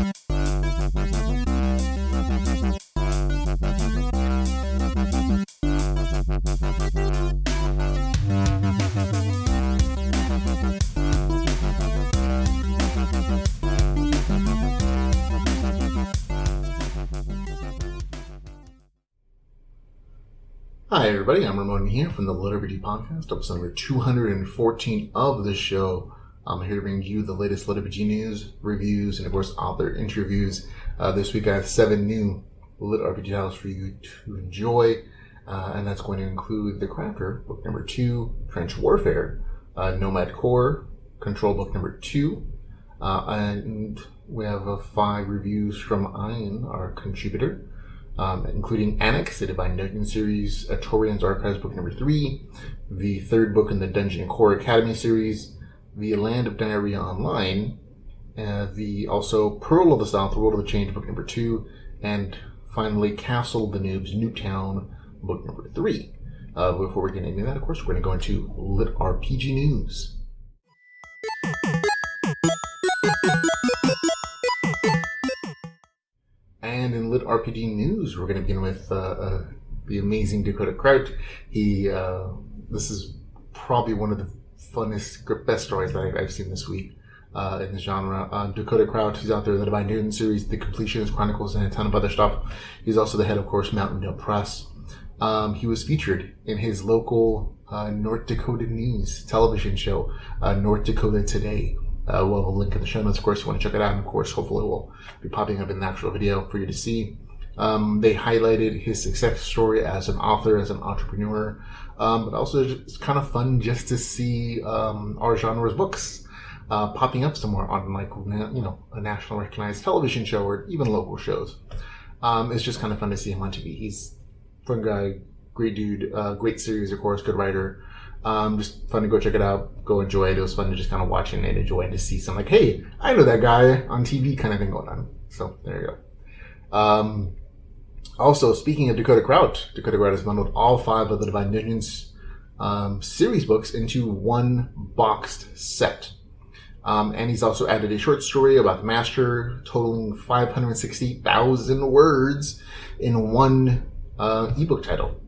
Hi everybody, I'm Ramon Mejia from the LitRPG podcast, episode number 214 of the show. I'm here to bring you the latest LitRPG news, reviews, and of course author interviews. This week I have 7 new LitRPG titles for you to enjoy, and that's going to include The Crafter, book number 2, Trench Warfare, Nomad Core, Control book number 2, and we have 5 reviews from Ian, our contributor. Including Annex, the Divine Dungeon series, Artorian's Archives book number 3, the 3rd book in the Dungeon Core Academy series, the Land of Diarrhea Online, the also Pearl of the South, World of the Change book number 2, and finally Castle of the Noobs, Noobtown book number 3. Before we get into that, of course, we're going to go into LitRPG news. And in LitRPG news, we're going to begin with the amazing Dakota Kraut. This is probably one of the funnest, best stories that I've seen this week in the genre. Dakota Kraut, he's out there in the Divine Dungeon series, The Completionist Chronicles, and a ton of other stuff. He's also the head, of course, Mountain Dale Press. He was featured in his local North Dakota news television show, North Dakota Today. We'll have a link in the show notes, of course, if you want to check it out. And, of course, hopefully it will be popping up in the actual video for you to see. They highlighted his success story as an author, as an entrepreneur. But also it's kind of fun just to see our genre's books popping up somewhere on, like, a national recognized television show or even local shows. It's just kind of fun to see him on TV. He's a fun guy, great dude, great series, of course, good writer. Just fun to go check it out, go enjoy it. It was fun to just kind of watch it and enjoy and to see some, like, hey, I know that guy on TV kind of thing going on. So there you go. Also, speaking of Dakota Kraut has bundled all 5 of the Divine Dungeons series books into one boxed set. And he's also added a short story about the Master, totaling 560,000 words in one ebook title.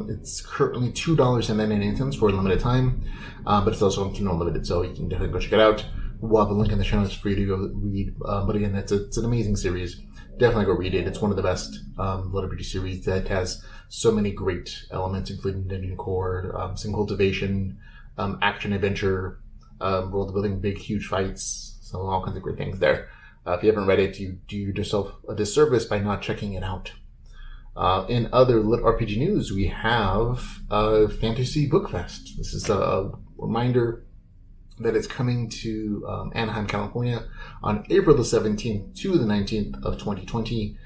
It's currently $2.99 for a limited time, but it's also on Kindle Unlimited, so you can definitely go check it out. We'll have a link in the show notes for you to go read. But again, it's an amazing series. Definitely go read it. It's one of the best LitRPG series that has so many great elements, including Dungeon Core, some cultivation, action adventure, world building, big huge fights, so all kinds of great things there. If you haven't read it, you do yourself a disservice by not checking it out. In other LitRPG news, we have Fantasy Book Fest. This is a reminder that it's coming to Anaheim, California on April the 17th to the 19th of 2020.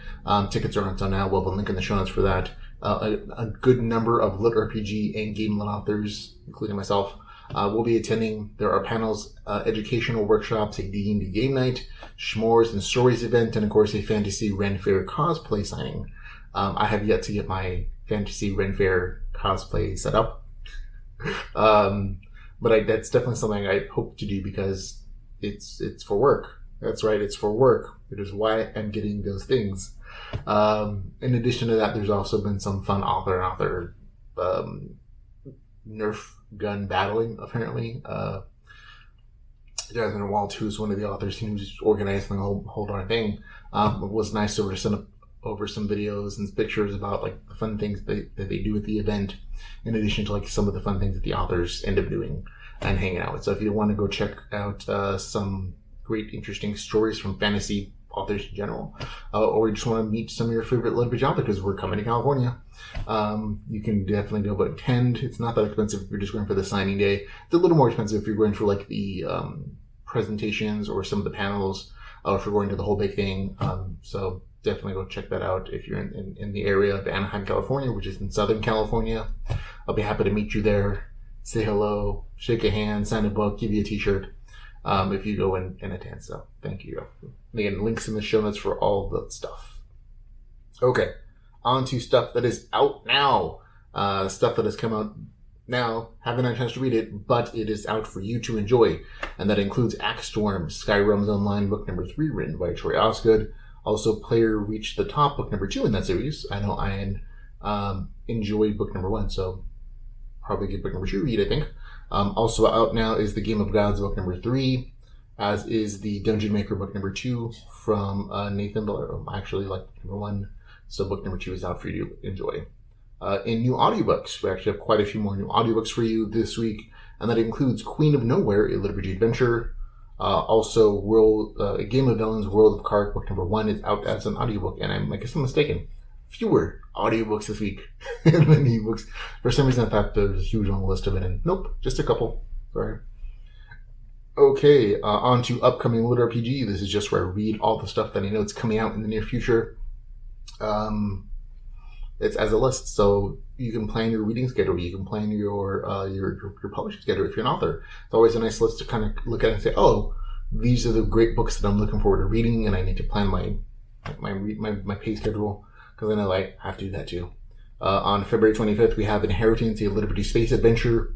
Tickets are on sale now. We'll have a link in the show notes for that. A good number of LitRPG and GameLit authors, including myself, will be attending. There are panels, educational workshops, a D&D game night, s'mores and stories event, and of course a Fantasy Ren Fair cosplay signing. I have yet to get my Fantasy Ren Fair cosplay set up. But that's definitely something I hope to do because it's for work. That's right, it's for work. It is why I'm getting those things. In addition to that, there's also been some fun author Nerf gun battling, apparently. Jonathan Walt, who's one of the authors who's organizing the whole darn thing, it was nice to send up over some videos and pictures about, like, the fun things that they do at the event, in addition to, like, some of the fun things that the authors end up doing and hanging out with. So if you want to go check out some great, interesting stories from fantasy authors in general, or you just want to meet some of your favorite LitRPG authors, because we're coming to California, you can definitely go but attend. It's not that expensive if you're just going for the signing day. It's a little more expensive if you're going for, like, the presentations or some of the panels, if you're going to the whole big thing. So definitely go check that out if you're in the area of Anaheim, California, which is in Southern California. I'll be happy to meet you there, say hello, shake a hand, sign a book, give you a t-shirt if you go and attend. So thank you. Again, links in the show notes for all that stuff. Okay, on to stuff that is out now. Stuff that has come out now. Haven't had a chance to read it, but it is out for you to enjoy. And that includes Axe Storm, Skyrim's Online, book number 3, written by Troy Osgood. Also, Player Reached the Top, book number 2 in that series. I know Ian enjoyed book number 1, so probably give book number 2 a read, I think. Also out now is The Game of Gods, book number 3, as is The Dungeon Maker, book number 2 from Nathan Miller. I actually like book number 1, so book number 2 is out for you to enjoy. In new audiobooks, we actually have quite a few more new audiobooks for you this week, and that includes Queen of Nowhere, a LitRPG adventure. Also, A Game of Villains, World of Kark, book number 1 is out as an audiobook, and I guess I'm mistaken. Fewer audiobooks this week than ebooks. For some reason, I thought there was a huge long list of it, and nope, just a couple. Sorry. Okay, on to upcoming LitRPG. This is just where I read all the stuff that I know it's coming out in the near future. It's as a list, so you can plan your reading schedule. You can plan your publishing schedule if you're an author. It's always a nice list to kind of look at and say, oh, these are the great books that I'm looking forward to reading, and I need to plan my pay schedule, because I know I have to do that too. On February 25th, we have Inheritance, a LitRPG space adventure.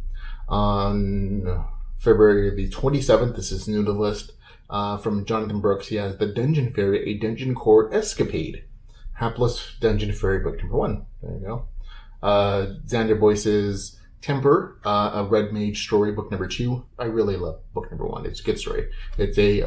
On February the 27th, this is new to the list, from Jonathan Brooks, he has The Dungeon Fairy, a Dungeon Core Escapade. Hapless Dungeon Fairy, book number 1. There you go. Xander Boyce's Temper, a Red Mage story, book number 2. I really love book number 1. It's a good story. It's a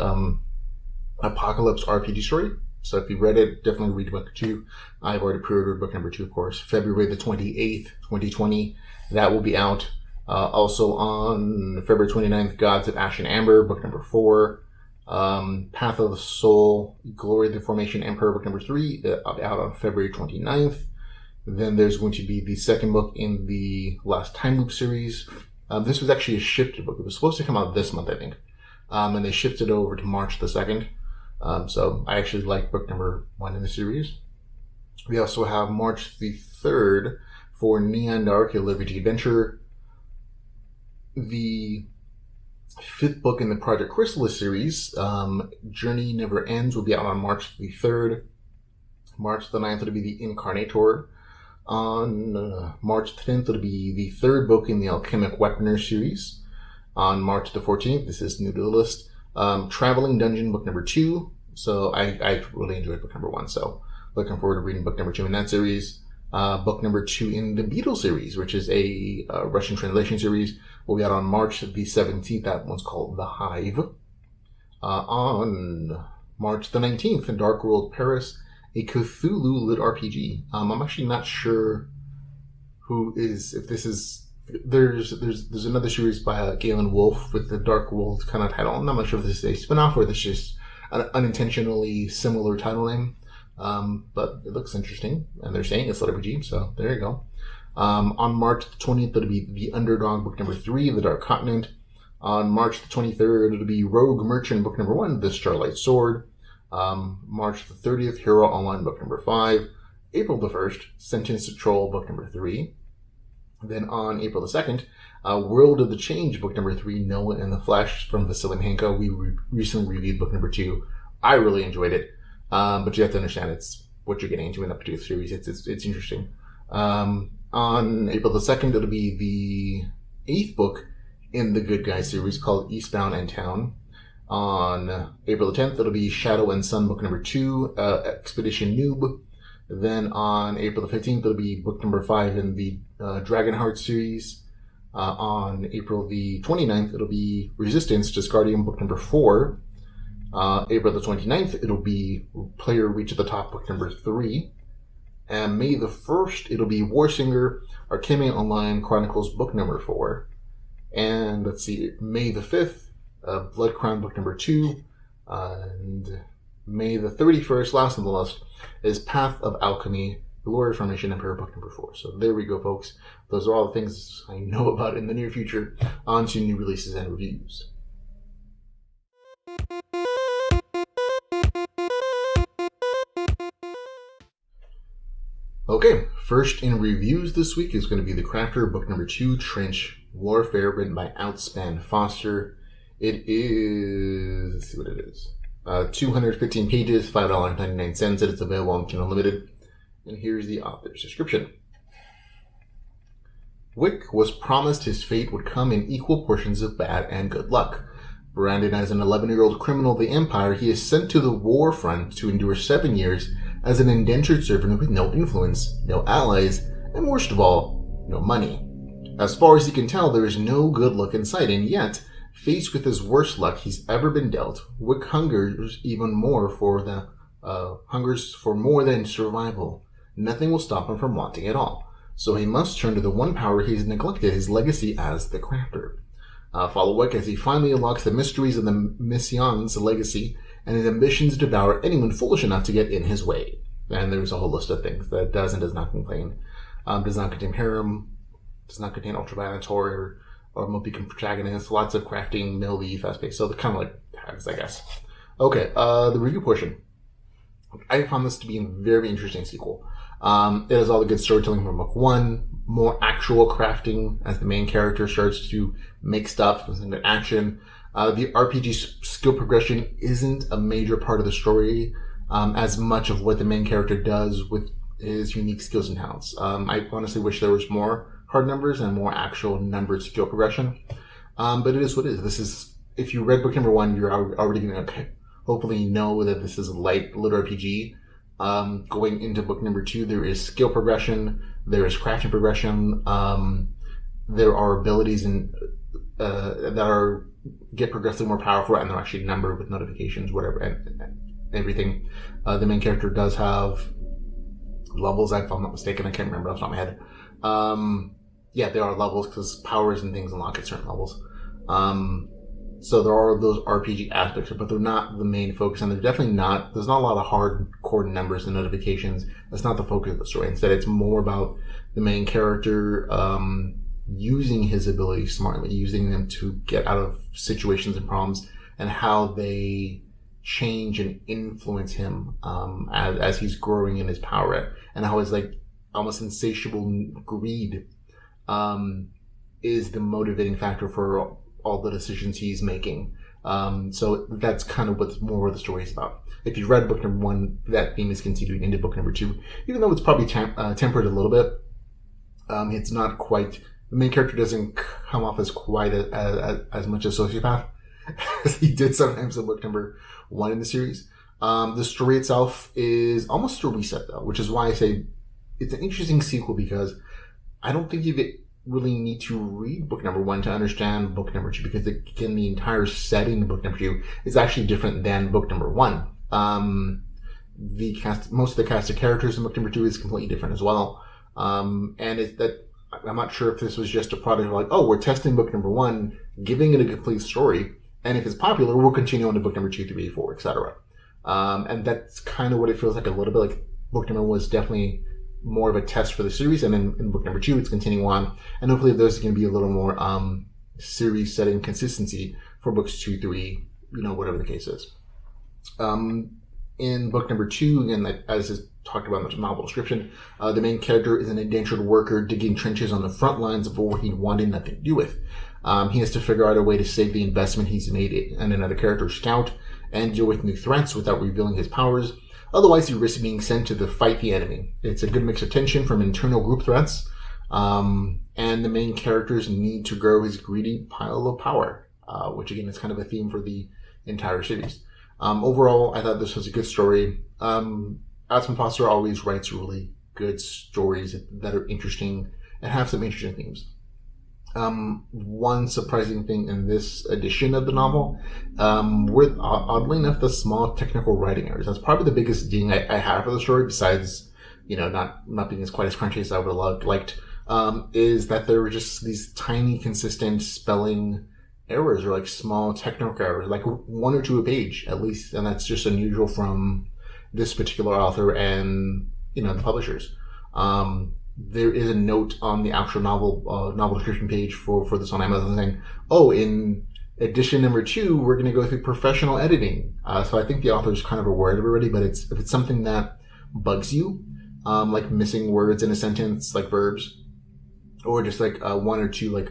apocalypse RPG story. So if you've read it, definitely read book 2. I've already pre-ordered book number 2, of course. February the 28th, 2020. That will be out. Also on February 29th, Gods of Ash and Amber, book number 4. Path of the Soul, Glory of the Formation Emperor, book number 3, out on February 29th. Then there's going to be the second book in the Last Time Loop series. This was actually a shifted book. It was supposed to come out this month, I think. And they shifted over to March the 2nd. So I actually like book number 1 in the series. We also have March the 3rd for Neon Dark, a LitRPG adventure. The 5th book in the Project Chrysalis series, Journey Never Ends, will be out on March the 3rd. March the 9th, it'll be The Incarnator. On March 10th, it'll be the 3rd book in the Alchemic Weaponer series. On March the 14th, this is new to the list, Traveling Dungeon, book number 2. So I really enjoyed book number 1, so looking forward to reading book number 2 in that series. Book number 2 in the Beetle series, which is a Russian translation series, will be out on March the 17th. That one's called The Hive. On March the 19th, in Dark World Paris, a Cthulhu lit RPG. I'm actually not sure if this is. There's another series by Galen Wolfe with the Dark World kind of title. I'm not sure if this is a spin-off or this is just an unintentionally similar title name. But it looks interesting, and they're saying it's LitRPG, so there you go. On March the 20th, it'll be The Underdog, book number 3, The Dark Continent. On March the 23rd, it'll be Rogue Merchant, book number 1, The Starlight Sword. March the 30th, Hero Online, book number 5. April the 1st, Sentence to Troll, book number 3. Then on April the 2nd, World of the Change, book number 3, Noah and the Flesh, from Vasily Hanko. We recently reviewed book number 2. I really enjoyed it. But you have to understand it's what you're getting into in that particular series. It's interesting. On April the 2nd, it'll be the 8th book in the Good Guys series called Eastbound and Town. On April the 10th, it'll be Shadow and Sun, book number 2, Expedition Noob. Then on April the 15th, it'll be book number 5 in the Dragonheart series. On April the 29th, it'll be Resistance, Discardium, book number 4. April the 29th, it'll be Player Reach the Top, book number 3. And May the 1st, it'll be Warsinger, Archimia Online Chronicles, book number 4. And let's see, May the 5th, Blood Crown, book number 2. And May the 31st, last on the list, is Path of Alchemy, Glory Formation Emperor, book number 4. So there we go, folks. Those are all the things I know about in the near future. On to new releases and reviews. Okay, first in reviews this week is going to be The Crafter, book number 2, Trench Warfare, written by Outspan Foster. It is, let's see what it is, 215 pages, $5.99, and it's available on Kindle Unlimited. And here's the author's description. Wick was promised his fate would come in equal portions of bad and good luck. Branded as an 11-year-old criminal of the Empire, he is sent to the war front to endure 7 years as an indentured servant with no influence, no allies, and worst of all, no money. As far as he can tell, there is no good luck in sight, and yet, faced with his worst luck he's ever been dealt, Wick hungers for more than survival. Nothing will stop him from wanting it all. So he must turn to the one power he's neglected, his legacy as the Crafter. Follow Wick as he finally unlocks the mysteries of the Mission's legacy and his ambitions to devour anyone foolish enough to get in his way. And there's a whole list of things that does and does not contain. Does not contain harem, does not contain ultraviolence, horror, or multi protagonists, lots of crafting, melee, fast-paced. So they're kind of like tags, I guess. Okay, the review portion. I found this to be a very interesting sequel. It has all the good storytelling from book 1, more actual crafting as the main character starts to make stuff into action. The RPG skill progression isn't a major part of the story, as much of what the main character does with his unique skills and talents. I honestly wish there was more hard numbers and more actual numbered skill progression. But it is what it is. This is, if you read book number 1, you're already going to hopefully know that this is a light LitRPG. Going into book number 2, there is skill progression, there is crafting progression, there are abilities that get progressively more powerful, and they're actually numbered with notifications, whatever, and everything. The main character does have levels, if I'm not mistaken. I can't remember off the top of my head. Yeah, there are levels because powers and things unlock at certain levels. So there are those RPG aspects, but they're not the main focus, and there's not a lot of hardcore numbers and notifications. That's not the focus of the story. Instead, it's more about the main character using his abilities smartly, using them to get out of situations and problems, and how they change and influence him as he's growing in his power, and how his almost insatiable greed is the motivating factor for all the decisions he's making. So that's kind of what the story is about. If you read book number 1, that theme is continuing into book number 2, even though it's probably tempered a little bit. It's not quite, the main character doesn't come off as quite as much a sociopath as he did sometimes in book number 1 in the series. The story itself is almost a reset, though, which is why I say it's an interesting sequel, because I don't think you really need to read book number 1 to understand book number 2, because again, the entire setting of book number 2 is actually different than book number 1. Most of the cast of characters in book number 2 is completely different as well. And I'm not sure if this was just a product of we're testing book number 1, giving it a complete story, and if it's popular, we'll continue on to book number 2, 3, 4, etc. And that's kind of what it feels like a little bit. Like book number 1 was definitely more of a test for the series, and in book number 2, it's continuing on, and hopefully there's going to be a little more series setting consistency for books 2, 3, whatever the case is. In book number 2, again, as is talked about in the novel description, the main character is an indentured worker digging trenches on the front lines of war he wanted nothing to do with. He has to figure out a way to save the investment he's made in another character, Scout, and deal with new threats without revealing his powers. Otherwise, he risks being sent to fight the enemy. It's a good mix of tension from internal group threats, and the main characters need to grow his greedy pile of power, which again is kind of a theme for the entire series. Overall, I thought this was a good story. Aspen Foster always writes really good stories that are interesting and have some interesting themes. One surprising thing in this edition of the novel were, oddly enough, the small technical writing errors. That's probably the biggest ding I have for the story, besides, not being quite as crunchy as I would have liked, is that there were just these tiny, consistent spelling errors, or small technical errors, 1 or 2 a page at least, and that's just unusual from this particular author and, the publishers. There is a note on the actual novel description page for this on Amazon saying, in edition number 2, we're going to go through professional editing. So I think the author is kind of aware of it already, but if it's something that bugs you, like missing words in a sentence, like verbs, or just 1 or 2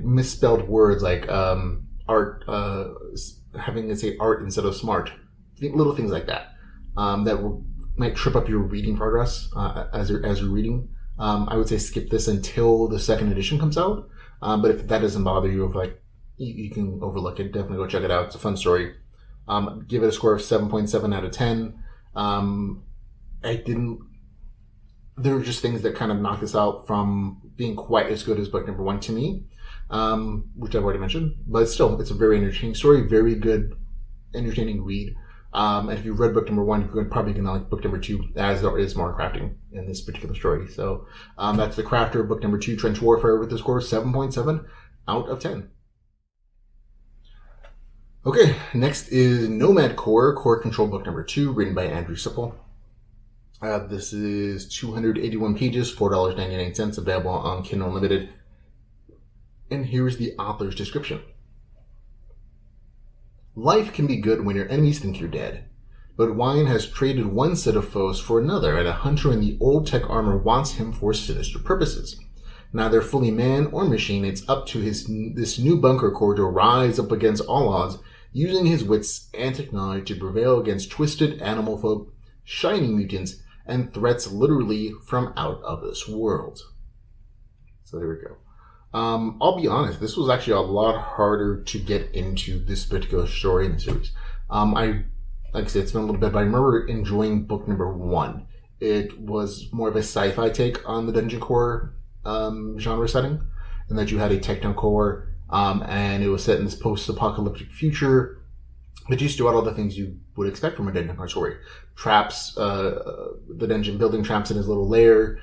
misspelled words, art, having it say art instead of smart, little things like that, that might trip up your reading progress as you're reading. I would say skip this until the second edition comes out. But if that doesn't bother you, if like you can overlook it, definitely go check it out. It's a fun story. Give it a score of 7.7 out of 10. There were just things that kind of knocked this out from being quite as good as book number 1 to me, which I've already mentioned. But still, it's a very entertaining story, very good, entertaining read. And if you've read book number 1, you're probably going to like book number 2, as there is more crafting in this particular story. So that's The Crafter, book number 2, Trench Warfare, with the score of 7.7 out of 10. Okay, next is Nomad Core Control, book number 2, written by Andrew Sipple. This is 281 pages, $4.99, available on Kindle Unlimited. And here's the author's description. Life can be good when your enemies think you're dead. But Wine has traded one set of foes for another, and a hunter in the old tech armor wants him for sinister purposes. Neither fully man or machine, it's up to this new bunker core to rise up against all odds, using his wits and technology to prevail against twisted animal folk, shining mutants, and threats literally from out of this world. So there we go. I'll be honest, this was actually a lot harder to get into this particular story in the series. Like I said, it's been a little bit, but I remember enjoying book number 1. It was more of a sci-fi take on the dungeon core genre setting, and that you had a techno core, and it was set in this post-apocalyptic future, but you still had all the things you would expect from a dungeon core story. Traps, the dungeon building traps in his little lair,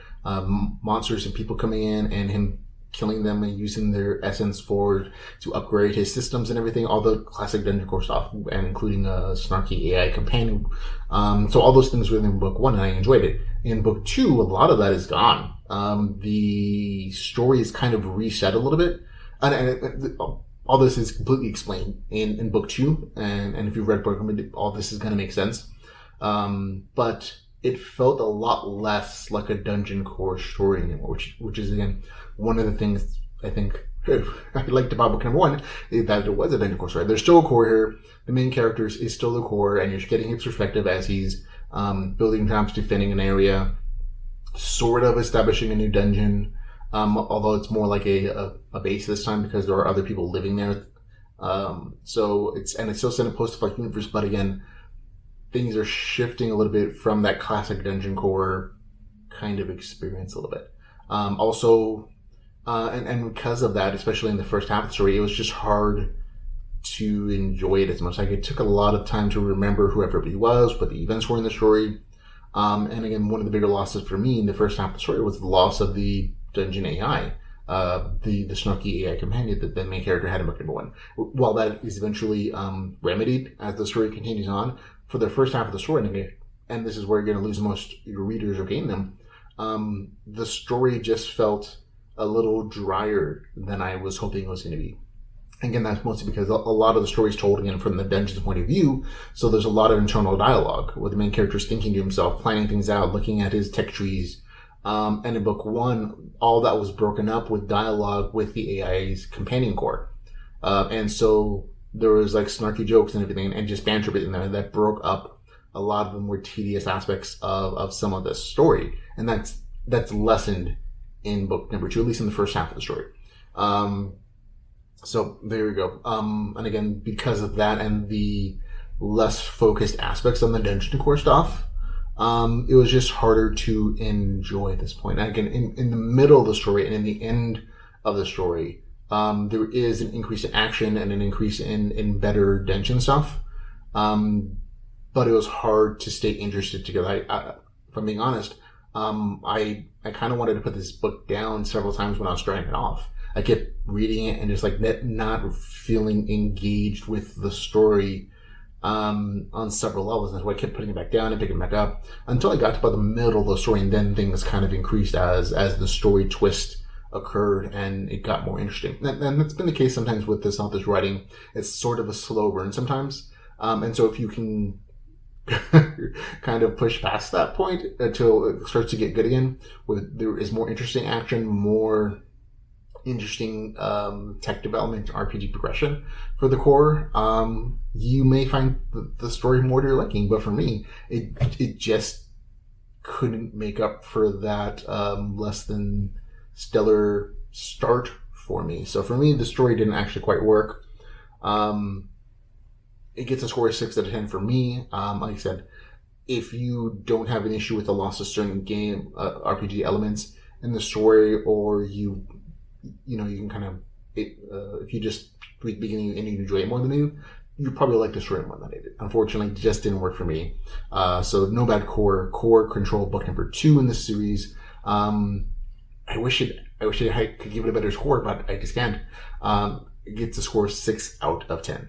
monsters and people coming in, and him killing them and using their essence to upgrade his systems and everything, all the classic dungeon core stuff, and including a snarky AI companion. So all those things were in book 1, and I enjoyed it. In book 2, a lot of that is gone. The story is kind of reset a little bit, and all this is completely explained in book 2, and if you've read book 1, all this is going to make sense. But it felt a lot less like a dungeon core story anymore, which is, again, one of the things I think I liked about book number 1, is that it was a dungeon core story. There's still a core here. The main character is still the core, and you're getting his perspective as he's building traps, defending an area, sort of establishing a new dungeon, although it's more like a base this time because there are other people living there. So it's still set in a post-apocalyptic universe, but again, things are shifting a little bit from that classic dungeon core kind of experience a little bit. And because of that, especially in the first half of the story, it was just hard to enjoy it as much. Like, it took a lot of time to remember who everybody was, what the events were in the story. And again, one of the bigger losses for me in the first half of the story was the loss of the dungeon AI, the snarky AI companion that the main character had in book number 1. While that is eventually remedied as the story continues on, for the first half of the story, and this is where you're going to lose most of your readers or gain them, the story just felt a little drier than I was hoping it was going to be. Again, that's mostly because a lot of the story is told, again, from the dungeon's point of view, so there's a lot of internal dialogue where the main character is thinking to himself, planning things out, looking at his tech trees. And in book 1, all that was broken up with dialogue with the AI's companion core. And so there was like snarky jokes and everything, and just banter in there that broke up a lot of the more tedious aspects of some of the story. And that's lessened in book number 2, at least in the first half of the story. So there we go. And again, because of that and the less focused aspects on the dungeon core stuff, it was just harder to enjoy at this point. And again, in the middle of the story and in the end of the story, there is an increase in action and an increase in better dungeon stuff. But it was hard to stay interested together. If I'm being honest, I kind of wanted to put this book down several times when I was starting it off. I kept reading it and just like not feeling engaged with the story on several levels. And so I kept putting it back down and picking it back up until I got to about the middle of the story, and then things kind of increased as the story twist occurred and it got more interesting. And that's been the case sometimes with this author's writing. It's sort of a slow burn sometimes. And so if you can kind of push past that point until it starts to get good again, where there is more interesting action, more interesting tech development, RPG progression for the core, you may find the story more to your liking. But for me, it just couldn't make up for that less than stellar start for me. So for me, the story didn't actually quite work. It gets a score of 6 out of 10 for me. Like I said, if you don't have an issue with the loss of certain game RPG elements in the story, or you can kind of, if you just read the beginning and you enjoy it more than you probably like the story more than I did. Unfortunately, it just didn't work for me. So Nomad Core Control, book number 2 in this series. I wish I could give it a better score, but I just can't. It gets a score of 6 out of 10.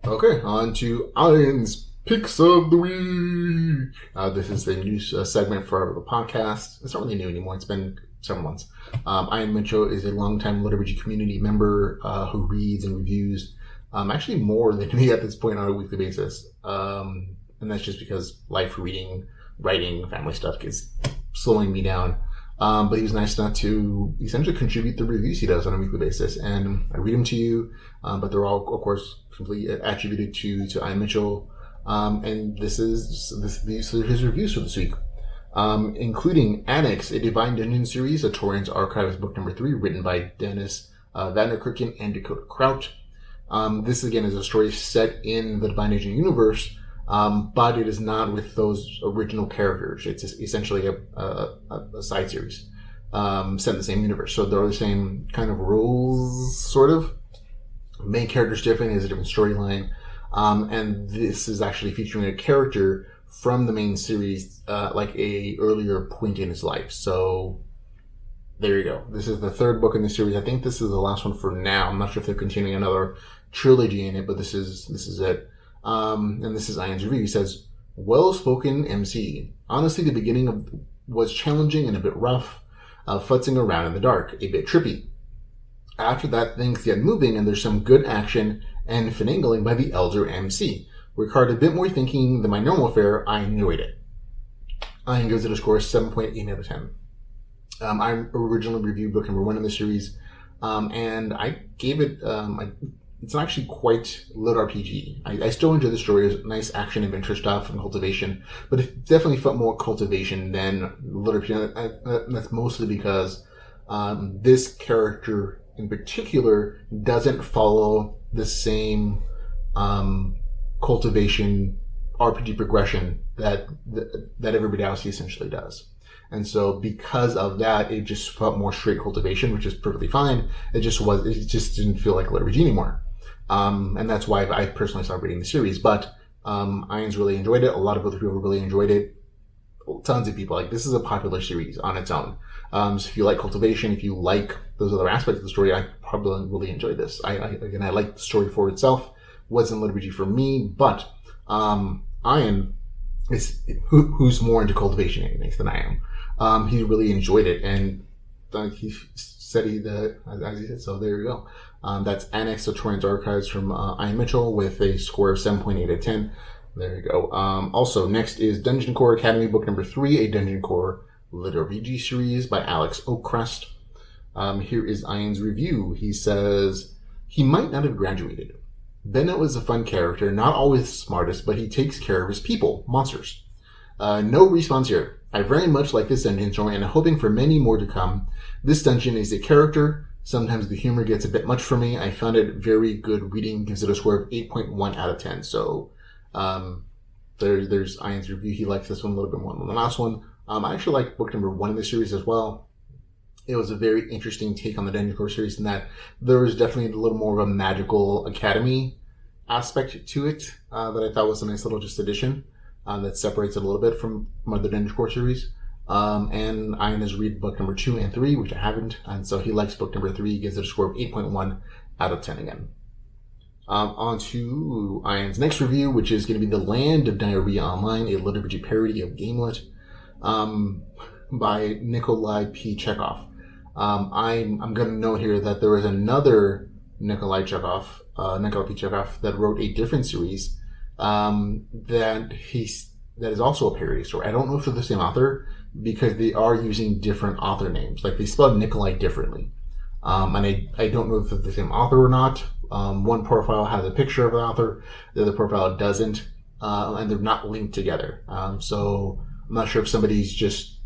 Okay, on to Ian's Picks of the Week. This is the new segment for the podcast. It's not really new anymore. It's been several months. Ian Mitchell is a longtime LitRPG community member who reads and reviews actually more than me at this point on a weekly basis. And that's just because life, reading, writing, family stuff is slowing me down. But he was nice enough to essentially contribute the reviews he does on a weekly basis. And I read them to you, but they're all, of course, completely attributed to Ian Mitchell. And these are his reviews for this week. Including Annex, a Divine Dungeon series, Artorian's Archives, book number 3, written by Dennis Vanderkirken and Dakota Kraut. This, again, is a story set in the Divine Dungeon universe, but it is not with those original characters. It's essentially a side series set in the same universe. So they're the same kind of rules, sort of. Main character's different, has a different storyline. And this is actually featuring a character from the main series, like a earlier point in his life. So there you go. This is the 3rd book in the series. I think this is the last one for now. I'm not sure if they're continuing another trilogy in it, but this is it. And this is Ian's review. He says, "Well-spoken MC. Honestly, the beginning was challenging and a bit rough, futzing around in the dark, a bit trippy. After that, things get moving and there's some good action and finagling by the elder MC. Required a bit more thinking than my normal fare. I enjoyed it." Ian gives it a score of 7.8 out of 10. I originally reviewed book number 1 in the series, and I gave it, it's actually quite LitRPG. I still enjoy the story. It's nice action, adventure stuff, and cultivation, but it definitely felt more cultivation than LitRPG. And that's mostly because this character in particular doesn't follow the same cultivation RPG progression that everybody else essentially does. And so because of that, it just felt more straight cultivation, which is perfectly fine. It just didn't feel like LitRPG anymore. And that's why I personally started reading the series. But Ian's really enjoyed it. A lot of other people really enjoyed it. Tons of people. Like, this is a popular series on its own. So if you like cultivation, if you like those other aspects of the story, I probably really enjoyed this. I like the story for itself. Wasn't LitRPG for me, but Ian is who's more into cultivation anyways than I am. He really enjoyed it, and he said as he said. So there you go. That's Annex, Artorian's Archives from Ian Mitchell with a score of 7.8 out of 10. There you go. Also, next is Dungeon Core Academy, book number 3, a Dungeon Core LitRPG series by Alex Oakcrest. Here is Ian's review. He says, "He might not have graduated. Bennett was a fun character, not always the smartest, but he takes care of his people, monsters. No response here. I very much like this dungeon story and I'm hoping for many more to come. This dungeon is a character. Sometimes the humor gets a bit much for me. I found it very good reading, gives it a score of 8.1 out of 10. So there's Ian's review. He likes this one a little bit more than the last one. I actually like book number 1 in the series as well. It was a very interesting take on the Dungeon Core series in that there was definitely a little more of a magical academy aspect to it that I thought was a nice little just addition that separates it a little bit from other Dungeon Core series. And Ian has read book number 2 and 3, which I haven't, and so he likes book number 3. He gives it a score of 8.1 out of 10 again. On to Ian's next review, which is going to be The Land of Diarrhea Online, a LitRPG parody of GameLit, by Nikolai P. Chekhov. I'm going to note here that there was another Nikolai P. Chekhov, that wrote a different series that is also a parody story. I don't know if they're the same author because they are using different author names. Like, they spell Nikolai differently. And I don't know if they're the same author or not. One profile has a picture of the author, the other profile doesn't. and they're not linked together. So I'm not sure if somebody's just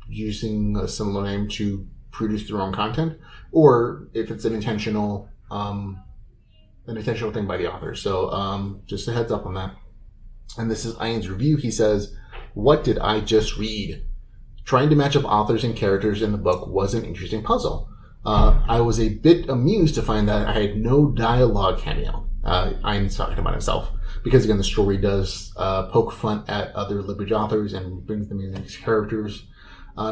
using a similar name to produce their own content, or if it's an intentional thing by the author. So just a heads up on that. And this is Ian's review. He says, "What did I just read? Trying to match up authors and characters in the book was an interesting puzzle. I was a bit amused to find that I had no dialogue cameo." Ian's talking about himself. Because again, the story does poke fun at other LitRPG authors and brings them in as characters.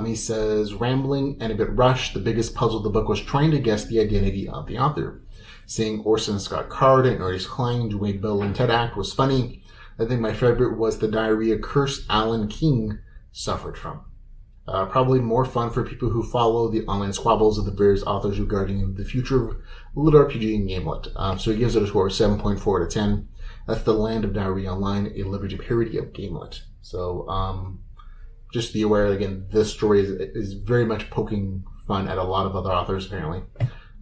He says, "Rambling and a bit rushed, the biggest puzzle of the book was trying to guess the identity of the author. Seeing Orson Scott Card and Ernest Cline, Dwayne Bill, and Ted Act was funny. I think my favorite was the Diarrhea curse Alan King suffered from. Probably more fun for people who follow the online squabbles of the various authors regarding the future of LitRPG and GameLit." So he gives it a score of 7.4 out of 10. That's The Land of Diarrhea Online, a LitRPG parody of GameLit. So just be aware, again, this story is very much poking fun at a lot of other authors, apparently,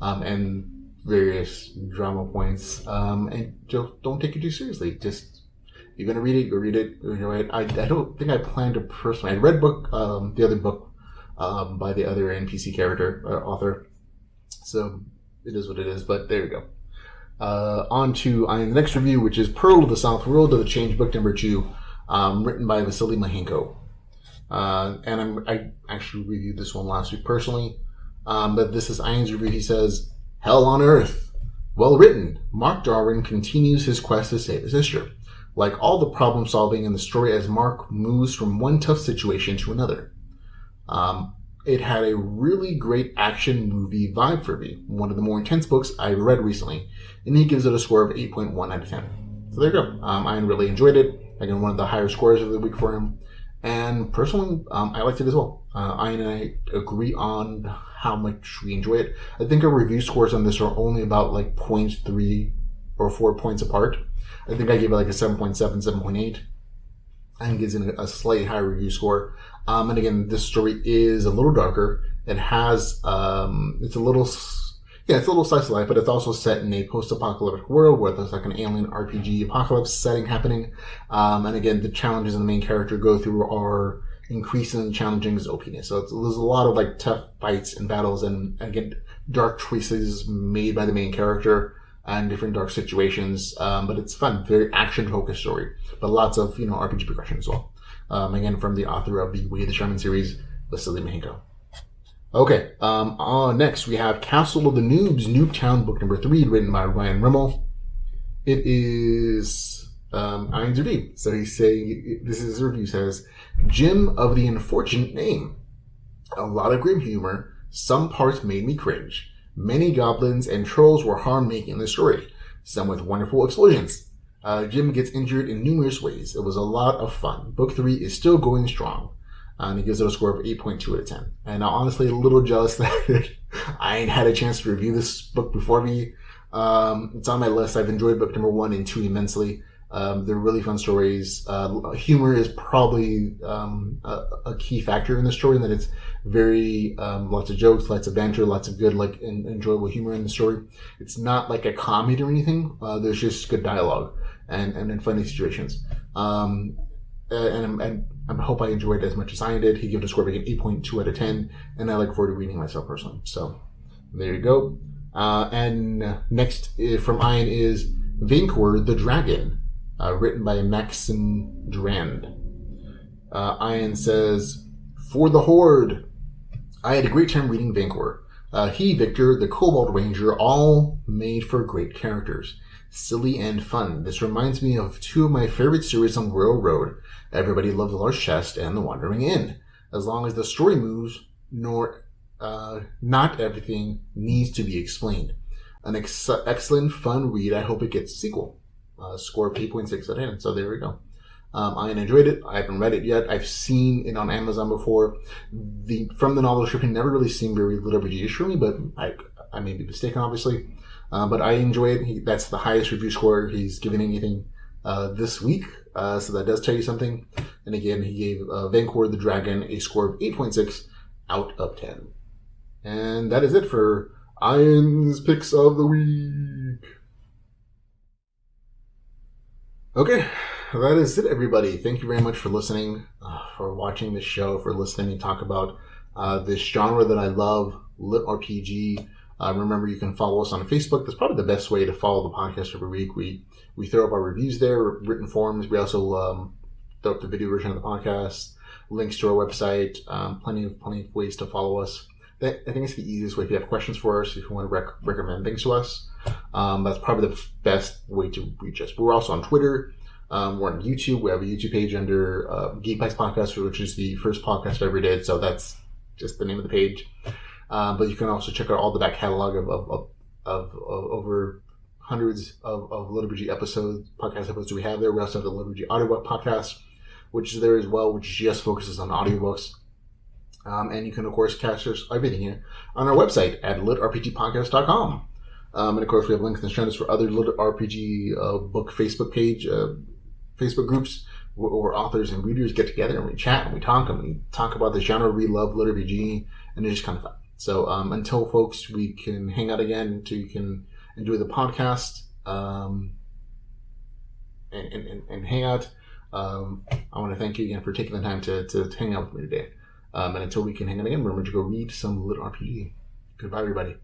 and various drama points. And don't take it too seriously. Just, if you're going to read it, go read it, enjoy it. I don't think I plan to personally. I read the other book by the other NPC character, author. So it is what it is, but there you go. On to the next review, which is Pearl of the South World of the Change, book number 2, written by Vasily Mahenko. And I actually reviewed this one last week personally. But this is Ian's review. He says, "Hell on Earth. Well written. Mark Darwin continues his quest to save his sister. Like all the problem solving in the story as Mark moves from one tough situation to another. It had a really great action movie vibe for me. One of the more intense books I read recently. And he gives it a score of 8.1 out of 10. So there you go. Ian really enjoyed it. Again, one of the higher scores of the week for him. And personally, I liked it as well. Ian and I agree on how much we enjoy it. I think our review scores on this are only about like 0.3 or 4 points apart. I think I gave it like a 7.7, 7.8. And gives it a slightly higher review score. And again, this story is a little darker. It has, it's a little slice of life, but it's also set in a post-apocalyptic world where there's like an alien RPG apocalypse setting happening. And again, the challenges the main character go through are increasingly challenging his OPness. So there's a lot of like tough fights and battles, and again, dark choices made by the main character and different dark situations. But it's fun, very action-focused story, but lots of, RPG progression as well. Again, from the author of the Way of the Shaman series, Vasily Mahenko. Okay, next we have Castle of the Noobs, Noobtown, book number 3, written by Ryan Rimmel. It is Ian's review. So he's saying, this is his review, says, "Jim of the unfortunate name. A lot of grim humor. Some parts made me cringe. Many goblins and trolls were harm-making in the story, some with wonderful explosions. Jim gets injured in numerous ways. It was a lot of fun. Book 3 is still going strong." And he gives it a score of 8.2 out of 10. And I'm honestly a little jealous that I ain't had a chance to review this book before me. It's on my list. I've enjoyed book number 1 and 2 immensely. They're really fun stories. Humor is probably a key factor in the story, in that it's very lots of jokes, lots of banter, lots of good, enjoyable humor in the story. It's not like a comedy or anything. There's just good dialogue and funny situations. And I hope I enjoyed it as much as I did. He gave it a score of an 8.2 out of 10, and I look forward to reading myself personally. So there you go. And next from Ian is Vainqueur the Dragon, written by Maxim Durand. Ian says, "For the Horde. I had a great time reading Vainqueur. He, Victor, the Kobold Ranger, all made for great characters. Silly and fun. This reminds me of 2 of my favorite series on Royal Road, Everybody Loves a Large Chest and The Wandering Inn. As long as the story moves, not everything needs to be explained. An excellent, fun read. I hope it gets a sequel." Score of 8.6 out of 10. So there we go. I enjoyed it. I haven't read it yet. I've seen it on Amazon before. From the novel description, never really seemed very LitRPG-ish for me, but I may be mistaken, obviously. But I enjoy it. That's the highest review score he's given anything this week. So that does tell you something. And again, he gave Vainqueur the Dragon a score of 8.6 out of 10. And that is it for Ian's Picks of the Week. Okay, that is it, everybody. Thank you very much for listening, for watching this show, for listening and talk about this genre that I love, LitRPG. Remember, you can follow us on Facebook. That's probably the best way to follow the podcast every week. We throw up our reviews there, written forms. We also throw up the video version of the podcast, links to our website, plenty of ways to follow us. I think it's the easiest way. If you have questions for us, if you want to recommend things to us, that's probably the best way to reach us. But we're also on Twitter. We're on YouTube. We have a YouTube page under Geek Pikes Podcast, which is the first podcast I ever did. So that's just the name of the page. But you can also check out all the back catalog of over hundreds of LitRPG podcast episodes we have there. We also have the LitRPG audiobook podcast, which is there as well, which just focuses on audiobooks. And you can, of course, catch us everything here on our website at litrpgpodcast.com. And, of course, we have links in the show notes for other LitRPG book Facebook page, Facebook groups where authors and readers get together and we chat and we talk about the genre we love, LitRPG, and it's just kind of fun. So until, folks, we can hang out again, until you can enjoy the podcast and hang out, I want to thank you again for taking the time to hang out with me today. And until we can hang out again, remember to go read some LitRPG. Goodbye, everybody.